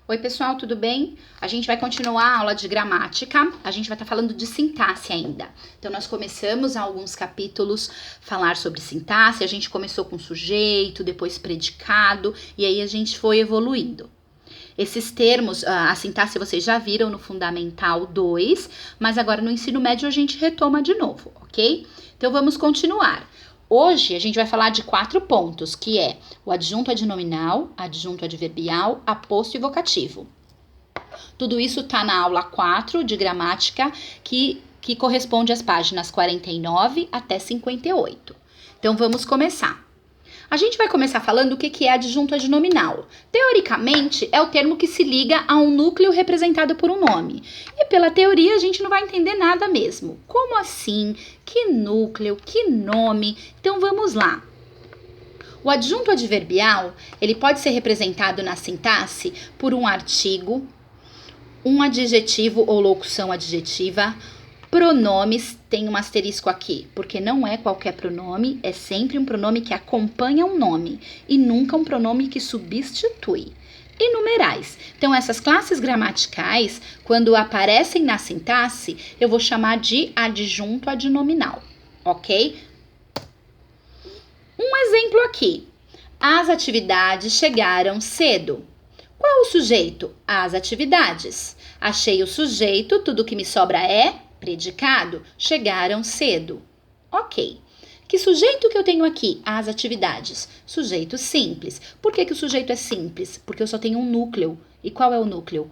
Oi, pessoal, tudo bem? A gente vai continuar a aula de gramática, a gente vai estar falando de sintaxe ainda. Então, nós começamos há alguns capítulos falar sobre sintaxe, a gente começou com sujeito, depois predicado, e aí a gente foi evoluindo. Esses termos, a sintaxe vocês já viram no Fundamental 2, mas agora no ensino médio a gente retoma de novo, ok? Então, vamos continuar. Hoje a gente vai falar de 4 pontos, que é o adjunto adnominal, adjunto adverbial, aposto e vocativo. Tudo isso está na aula 4 de gramática, que corresponde às páginas 49 até 58. Então vamos começar. A gente vai começar falando o que é adjunto adnominal. Teoricamente, é o termo que se liga a um núcleo representado por um nome. E pela teoria, a gente não vai entender nada mesmo. Como assim? Que núcleo? Que nome? Então, vamos lá. O adjunto adverbial, ele pode ser representado na sintaxe por um artigo, um adjetivo ou locução adjetiva. Pronomes, tem um asterisco aqui, porque não é qualquer pronome, é sempre um pronome que acompanha um nome e nunca um pronome que substitui. E numerais. Então, essas classes gramaticais, quando aparecem na sintaxe, eu vou chamar de adjunto adnominal, ok? Um exemplo aqui. As atividades chegaram cedo. Qual o sujeito? As atividades. Achei o sujeito, tudo que me sobra é predicado, chegaram cedo. Ok. Que sujeito que eu tenho aqui? As atividades. Sujeito simples. Por que o sujeito é simples? Porque eu só tenho um núcleo. E qual é o núcleo?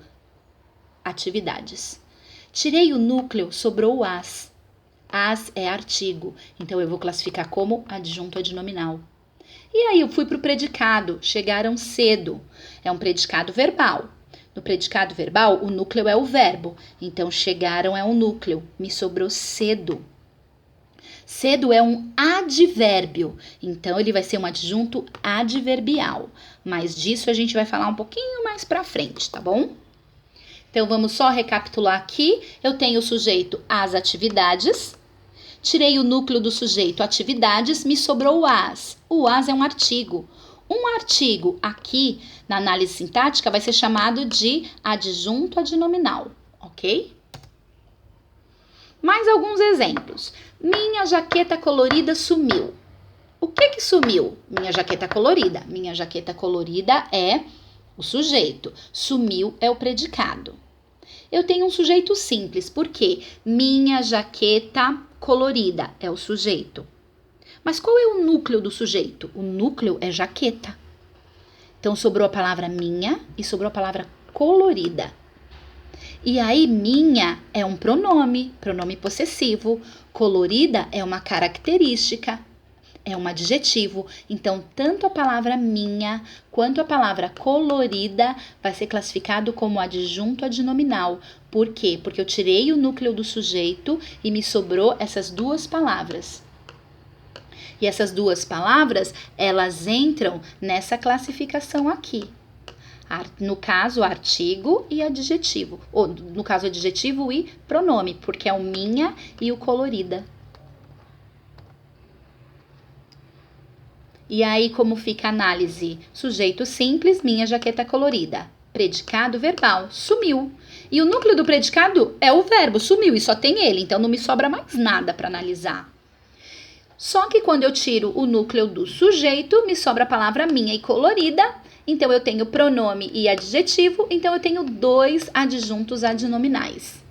Atividades. Tirei o núcleo, sobrou o as. As é artigo, então eu vou classificar como adjunto adnominal. E aí eu fui para o predicado, chegaram cedo. É um predicado verbal. No predicado verbal, o núcleo é o verbo. Então, chegaram é um núcleo. Me sobrou cedo. Cedo é um advérbio. Então, ele vai ser um adjunto adverbial. Mas disso a gente vai falar um pouquinho mais pra frente, tá bom? Então, vamos só recapitular aqui. Eu tenho o sujeito as atividades. Tirei o núcleo do sujeito atividades, me sobrou o as. O as é um artigo. Um artigo aqui, na análise sintática, vai ser chamado de adjunto adnominal, ok? Mais alguns exemplos. Minha jaqueta colorida sumiu. O que sumiu? Minha jaqueta colorida. Minha jaqueta colorida é o sujeito. Sumiu é o predicado. Eu tenho um sujeito simples, porque minha jaqueta colorida é o sujeito. Mas qual é o núcleo do sujeito? O núcleo é jaqueta. Então, sobrou a palavra minha e sobrou a palavra colorida. E aí, minha é um pronome possessivo. Colorida é uma característica, é um adjetivo. Então, tanto a palavra minha quanto a palavra colorida vai ser classificado como adjunto adnominal. Por quê? Porque eu tirei o núcleo do sujeito e me sobrou essas duas palavras. E essas duas palavras, elas entram nessa classificação aqui. No caso, artigo e adjetivo. Ou, no caso, adjetivo e pronome, porque é o minha e o colorida. E aí, como fica a análise? Sujeito simples, minha jaqueta colorida. Predicado verbal, sumiu. E o núcleo do predicado é o verbo, sumiu, e só tem ele. Então, não me sobra mais nada para analisar. Só que quando eu tiro o núcleo do sujeito, me sobra a palavra minha e colorida. Então, eu tenho pronome e adjetivo. Então, eu tenho 2 adjuntos adnominais.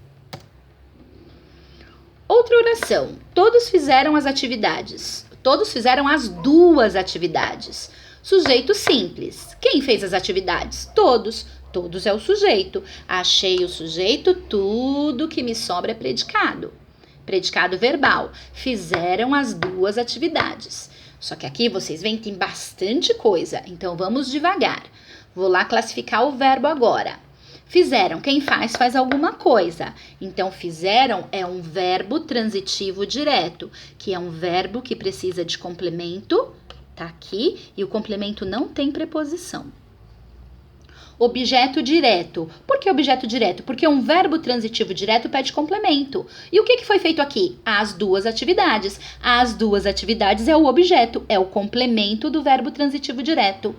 Outra oração. Todos fizeram as atividades. Todos fizeram as 2 atividades. Sujeito simples. Quem fez as atividades? Todos. Todos é o sujeito. Achei o sujeito, tudo que me sobra é predicado. Predicado verbal. Fizeram as 2 atividades. Só que aqui vocês veem que tem bastante coisa. Então, vamos devagar. Vou lá classificar o verbo agora. Fizeram. Quem faz, faz alguma coisa. Então, fizeram é um verbo transitivo direto, que é um verbo que precisa de complemento. Tá aqui. E o complemento não tem preposição. Objeto direto. Por que objeto direto? Porque um verbo transitivo direto pede complemento. E o que foi feito aqui? As 2 atividades. As 2 atividades é o objeto, é o complemento do verbo transitivo direto.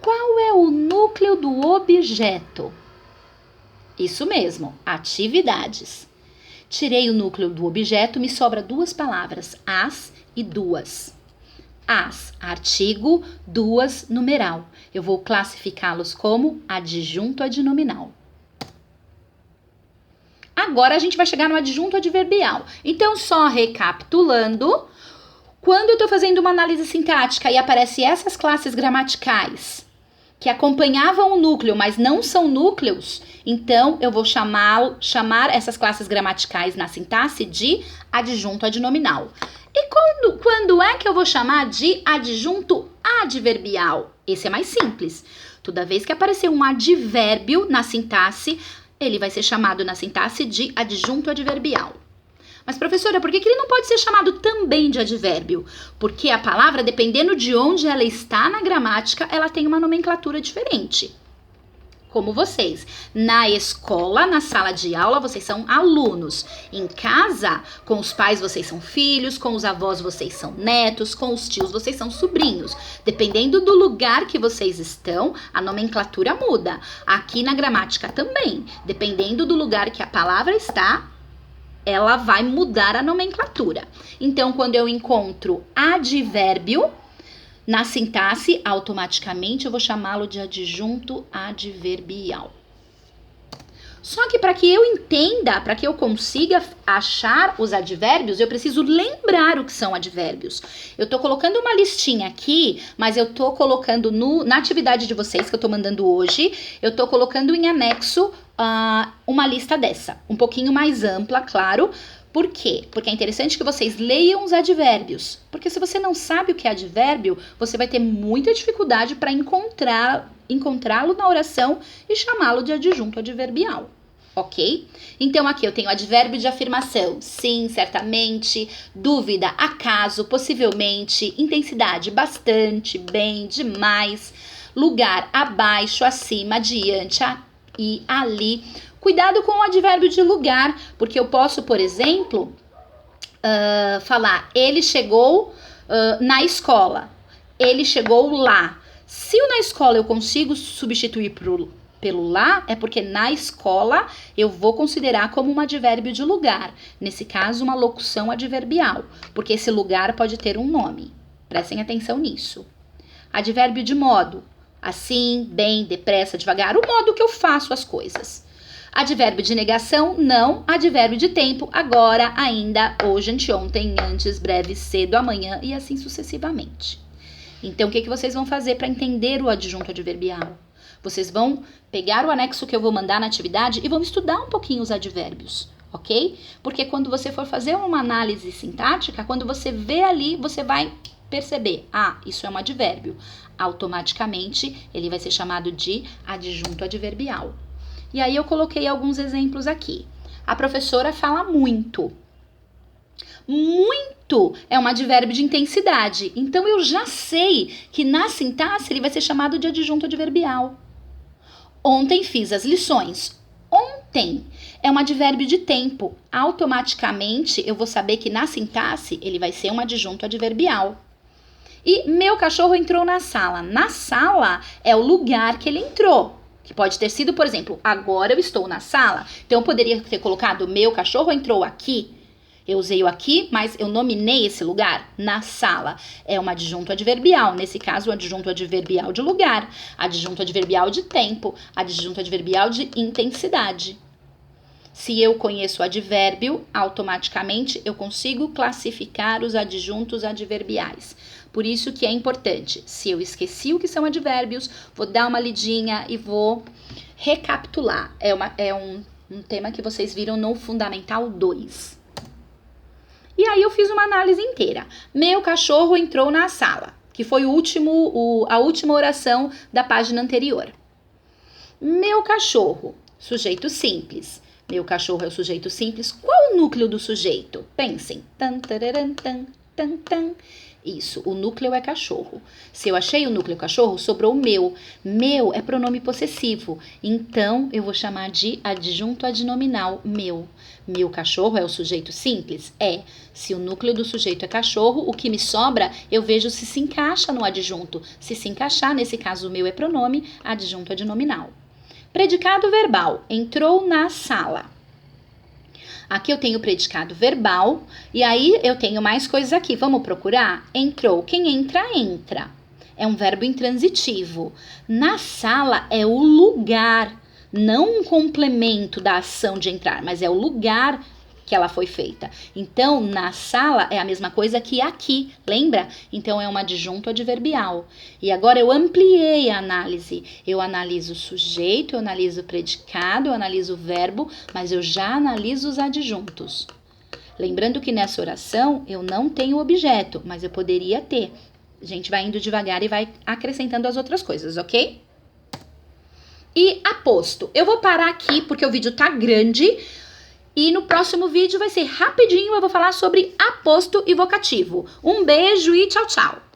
Qual é o núcleo do objeto? Isso mesmo, atividades. Tirei o núcleo do objeto, me sobra duas palavras, as e duas. As, artigo, duas, numeral. Eu vou classificá-los como adjunto adnominal. Agora a gente vai chegar no adjunto adverbial. Então, só recapitulando, quando eu estou fazendo uma análise sintática e aparecem essas classes gramaticais que acompanhavam o núcleo, mas não são núcleos, então eu vou chamar essas classes gramaticais na sintaxe de adjunto adnominal. E quando é que eu vou chamar de adjunto adverbial? Esse é mais simples. Toda vez que aparecer um advérbio na sintaxe, ele vai ser chamado na sintaxe de adjunto adverbial. Mas, professora, por que ele não pode ser chamado também de advérbio? Porque a palavra, dependendo de onde ela está na gramática, ela tem uma nomenclatura diferente. Como vocês. Na escola, na sala de aula, vocês são alunos. Em casa, com os pais, vocês são filhos. Com os avós, vocês são netos. Com os tios, vocês são sobrinhos. Dependendo do lugar que vocês estão, a nomenclatura muda. Aqui na gramática também. Dependendo do lugar que a palavra está, ela vai mudar a nomenclatura. Então, quando eu encontro advérbio na sintaxe, automaticamente eu vou chamá-lo de adjunto adverbial. Só que para que eu entenda, para que eu consiga achar os advérbios, eu preciso lembrar o que são advérbios. Eu tô colocando uma listinha aqui, mas eu tô colocando na atividade de vocês que eu tô mandando hoje, eu tô colocando em anexo uma lista dessa, um pouquinho mais ampla, claro. Por quê? Porque é interessante que vocês leiam os advérbios. Porque se você não sabe o que é advérbio, você vai ter muita dificuldade para encontrá-lo na oração e chamá-lo de adjunto adverbial. Ok? Então aqui eu tenho advérbio de afirmação. Sim, certamente, dúvida, acaso, possivelmente, intensidade, bastante, bem, demais, lugar, abaixo, acima, adiante, e ali. Cuidado com o advérbio de lugar, porque eu posso, por exemplo, falar ele chegou na escola, ele chegou lá. Se o na escola eu consigo substituir pelo lá, é porque na escola eu vou considerar como um advérbio de lugar. Nesse caso, uma locução adverbial, porque esse lugar pode ter um nome. Prestem atenção nisso. Advérbio de modo, assim, bem, depressa, devagar, o modo que eu faço as coisas. Advérbio de negação, não. Advérbio de tempo, agora, ainda, hoje, anteontem, antes, breve, cedo, amanhã e assim sucessivamente. Então, o que vocês vão fazer para entender o adjunto adverbial? Vocês vão pegar o anexo que eu vou mandar na atividade e vão estudar um pouquinho os advérbios, ok? Porque quando você for fazer uma análise sintática, quando você vê ali, você vai perceber, isso é um advérbio. Automaticamente, ele vai ser chamado de adjunto adverbial. E aí eu coloquei alguns exemplos aqui. A professora fala muito. Muito é um advérbio de intensidade. Então eu já sei que na sintaxe ele vai ser chamado de adjunto adverbial. Ontem fiz as lições. Ontem é um advérbio de tempo. Automaticamente eu vou saber que na sintaxe ele vai ser um adjunto adverbial. E meu cachorro entrou na sala. Na sala é o lugar que ele entrou. Que pode ter sido, por exemplo, agora eu estou na sala. Então, eu poderia ter colocado meu cachorro entrou aqui. Eu usei o aqui, mas eu nominei esse lugar na sala. É um adjunto adverbial. Nesse caso, o adjunto adverbial de lugar. Adjunto adverbial de tempo. Adjunto adverbial de intensidade. Se eu conheço o advérbio, automaticamente eu consigo classificar os adjuntos adverbiais. Por isso que é importante, se eu esqueci o que são advérbios, vou dar uma lidinha e vou recapitular. É um tema que vocês viram no Fundamental 2. E aí eu fiz uma análise inteira. Meu cachorro entrou na sala, que foi a última oração da página anterior. Meu cachorro, sujeito simples. Meu cachorro é o sujeito simples. Qual o núcleo do sujeito? Pensem. Tan, tararam, tan, tan, tan. Isso, o núcleo é cachorro. Se eu achei o núcleo cachorro, sobrou o meu. Meu é pronome possessivo. Então, eu vou chamar de adjunto adnominal, meu. Meu cachorro é o sujeito simples? É. Se o núcleo do sujeito é cachorro, o que me sobra, eu vejo se encaixa no adjunto. Se encaixar, nesse caso, o meu é pronome, adjunto adnominal. Predicado verbal. Entrou na sala. Aqui eu tenho o predicado verbal, e aí eu tenho mais coisas aqui. Vamos procurar? Entrou. Quem entra, entra. É um verbo intransitivo. Na sala é o lugar, não um complemento da ação de entrar, mas é o lugar que ela foi feita. Então, na sala é a mesma coisa que aqui, lembra? Então, é um adjunto adverbial. E agora eu ampliei a análise. Eu analiso o sujeito, eu analiso o predicado, eu analiso o verbo, mas eu já analiso os adjuntos. Lembrando que nessa oração eu não tenho objeto, mas eu poderia ter. A gente vai indo devagar e vai acrescentando as outras coisas, ok? E aposto. Eu vou parar aqui porque o vídeo tá grande. E no próximo vídeo vai ser rapidinho, eu vou falar sobre aposto e vocativo. Um beijo e tchau, tchau!